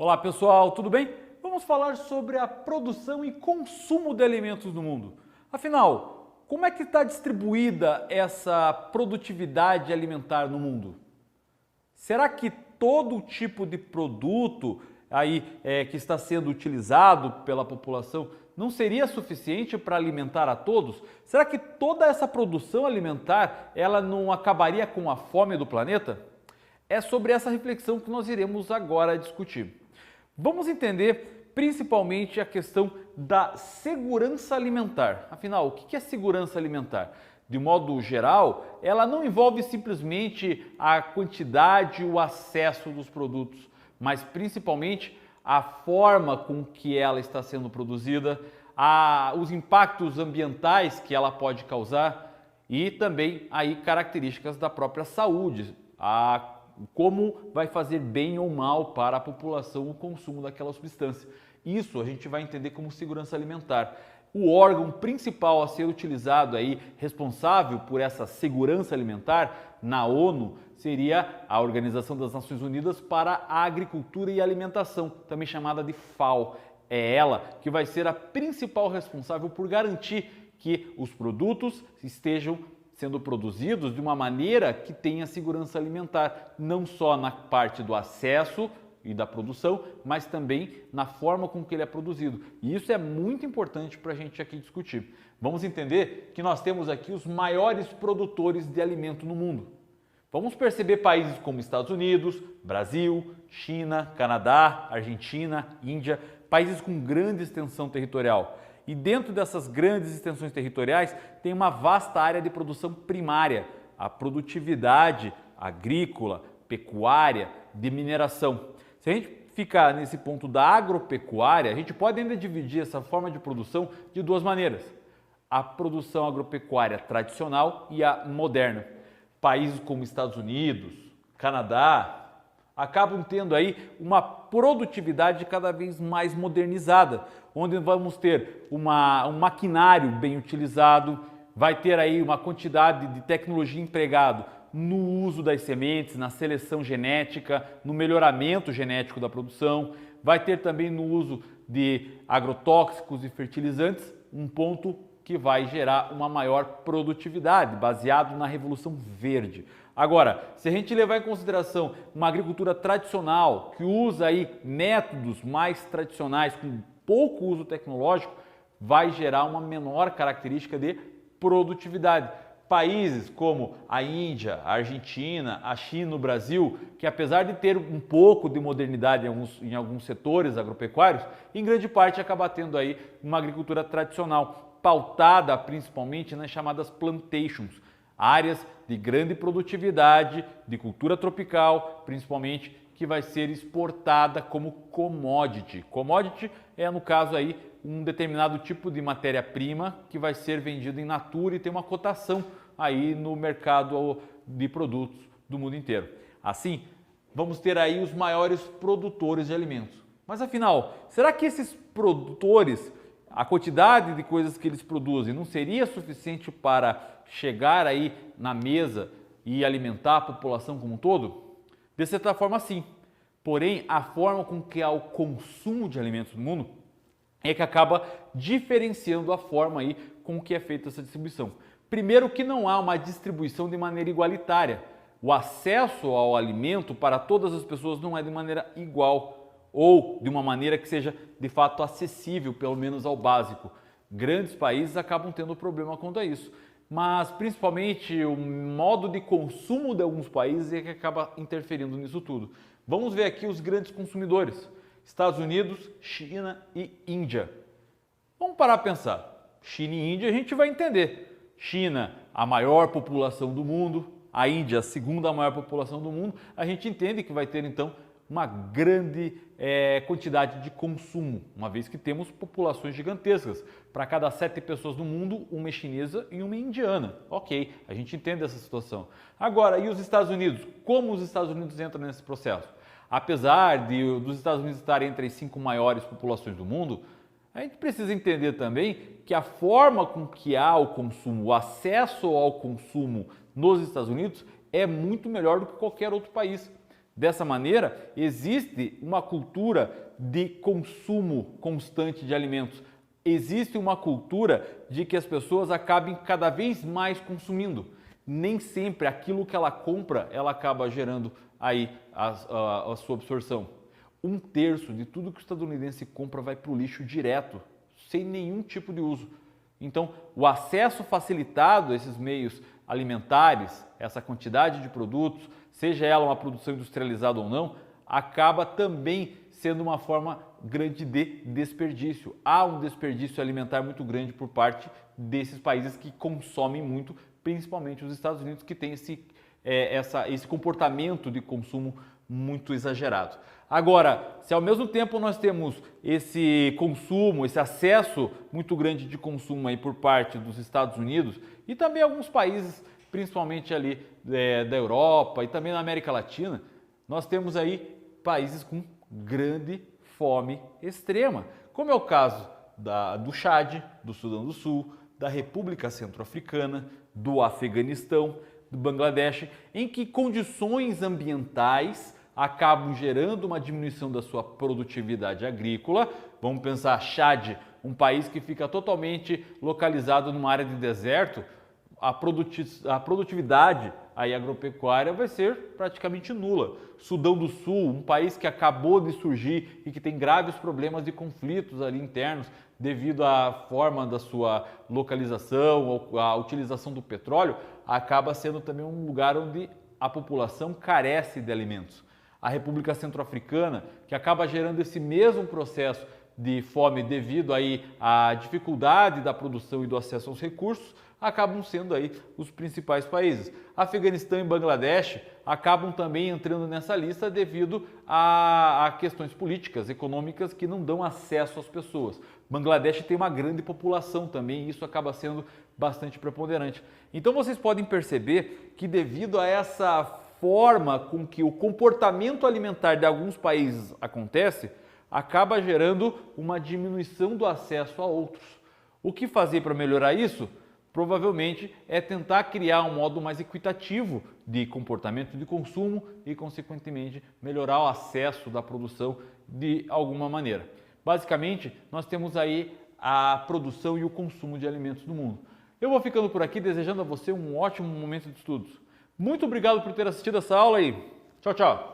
Olá pessoal, tudo bem? Vamos falar sobre a produção e consumo de alimentos no mundo. Afinal, como é que está distribuída essa produtividade alimentar no mundo? Será que todo tipo de produto que está sendo utilizado pela população não seria suficiente para alimentar a todos? Será que toda essa produção alimentar ela não acabaria com a fome do planeta? É sobre essa reflexão que nós iremos agora discutir. Vamos entender principalmente a questão da segurança alimentar. Afinal, o que é segurança alimentar? De modo geral, ela não envolve simplesmente a quantidade e o acesso dos produtos, mas principalmente a forma com que ela está sendo produzida, os impactos ambientais que ela pode causar e também aí características da própria saúde, como vai fazer bem ou mal para a população o consumo daquela substância. Isso a gente vai entender como segurança alimentar. O órgão principal a ser utilizado aí, responsável por essa segurança alimentar na ONU, seria a Organização das Nações Unidas para a Agricultura e Alimentação, também chamada de FAO. É ela que vai ser a principal responsável por garantir que os produtos estejam sendo produzidos de uma maneira que tenha segurança alimentar, não só na parte do acesso e da produção, mas também na forma com que ele é produzido. E isso é muito importante para a gente aqui discutir. Vamos entender que nós temos aqui os maiores produtores de alimento no mundo. Vamos perceber países como Estados Unidos, Brasil, China, Canadá, Argentina, Índia, países com grande extensão territorial. E dentro dessas grandes extensões territoriais tem uma vasta área de produção primária, a produtividade agrícola, pecuária, de mineração. Se a gente ficar nesse ponto da agropecuária, a gente pode ainda dividir essa forma de produção de duas maneiras. A produção agropecuária tradicional e a moderna. Países como Estados Unidos, Canadá, acabam tendo aí uma produtividade cada vez mais modernizada, onde vamos ter um maquinário bem utilizado, vai ter aí uma quantidade de tecnologia empregado no uso das sementes, na seleção genética, no melhoramento genético da produção, vai ter também no uso de agrotóxicos e fertilizantes, um ponto que vai gerar uma maior produtividade, baseado na Revolução Verde. Agora, se a gente levar em consideração uma agricultura tradicional, que usa aí métodos mais tradicionais, com pouco uso tecnológico, vai gerar uma menor característica de produtividade. Países como a Índia, a Argentina, a China, o Brasil, que apesar de ter um pouco de modernidade em alguns setores agropecuários, em grande parte acaba tendo aí uma agricultura tradicional, pautada principalmente nas chamadas plantations, áreas de grande produtividade, de cultura tropical, principalmente, que vai ser exportada como commodity. Commodity é, no caso aí, um determinado tipo de matéria-prima que vai ser vendido em natura e tem uma cotação aí no mercado de produtos do mundo inteiro. Assim, vamos ter aí os maiores produtores de alimentos. Mas afinal, será que esses produtores, a quantidade de coisas que eles produzem não seria suficiente para chegar aí na mesa e alimentar a população como um todo? De certa forma, sim. Porém, a forma com que há o consumo de alimentos no mundo é que acaba diferenciando a forma aí com que é feita essa distribuição. Primeiro, que não há uma distribuição de maneira igualitária. O acesso ao alimento para todas as pessoas não é de maneira igual ou de uma maneira que seja de fato acessível, pelo menos ao básico. Grandes países acabam tendo problema quanto a isso. Mas principalmente o modo de consumo de alguns países é que acaba interferindo nisso tudo. Vamos ver aqui os grandes consumidores: Estados Unidos, China e Índia. Vamos parar para pensar. China e Índia a gente vai entender. China, a maior população do mundo, a Índia, a segunda maior população do mundo. A gente entende que vai ter então uma grande quantidade de consumo, uma vez que temos populações gigantescas. Para cada 7 pessoas no mundo, uma é chinesa e uma é indiana. Ok, a gente entende essa situação. Agora, e os Estados Unidos? Como os Estados Unidos entram nesse processo? Apesar dos Estados Unidos estarem entre as 5 maiores populações do mundo, a gente precisa entender também que a forma com que há o consumo, o acesso ao consumo nos Estados Unidos é muito melhor do que qualquer outro país. Dessa maneira, existe uma cultura de consumo constante de alimentos. Existe uma cultura de que as pessoas acabem cada vez mais consumindo. Nem sempre aquilo que ela compra, ela acaba gerando aí a sua absorção. 1/3 de tudo que o estadunidense compra vai para o lixo direto, sem nenhum tipo de uso. Então, o acesso facilitado a esses meios alimentares, essa quantidade de produtos, seja ela uma produção industrializada ou não, acaba também sendo uma forma grande de desperdício. Há um desperdício alimentar muito grande por parte desses países que consomem muito, principalmente os Estados Unidos, que tem esse comportamento de consumo muito exagerado. Agora, se ao mesmo tempo nós temos esse consumo, esse acesso muito grande de consumo aí por parte dos Estados Unidos e também alguns países, principalmente ali da Europa e também na América Latina, nós temos aí países com grande fome extrema, como é o caso do Chad, do Sudão do Sul, da República Centro-Africana, do Afeganistão, do Bangladesh, em que condições ambientais acabam gerando uma diminuição da sua produtividade agrícola. Vamos pensar Chad, um país que fica totalmente localizado numa área de deserto, a produtividade aí agropecuária vai ser praticamente nula. Sudão do Sul, um país que acabou de surgir e que tem graves problemas de conflitos ali internos devido à forma da sua localização ou à utilização do petróleo, acaba sendo também um lugar onde a população carece de alimentos. A República Centro-Africana, que acaba gerando esse mesmo processo de fome devido aí à dificuldade da produção e do acesso aos recursos, acabam sendo aí os principais países. Afeganistão e Bangladesh acabam também entrando nessa lista devido a questões políticas, econômicas que não dão acesso às pessoas. Bangladesh tem uma grande população também e isso acaba sendo bastante preponderante. Então vocês podem perceber que devido a essa forma com que o comportamento alimentar de alguns países acontece, acaba gerando uma diminuição do acesso a outros. O que fazer para melhorar isso? Provavelmente é tentar criar um modo mais equitativo de comportamento de consumo e, consequentemente, melhorar o acesso da produção de alguma maneira. Basicamente, nós temos aí a produção e o consumo de alimentos no mundo. Eu vou ficando por aqui desejando a você um ótimo momento de estudos. Muito obrigado por ter assistido essa aula e tchau, tchau!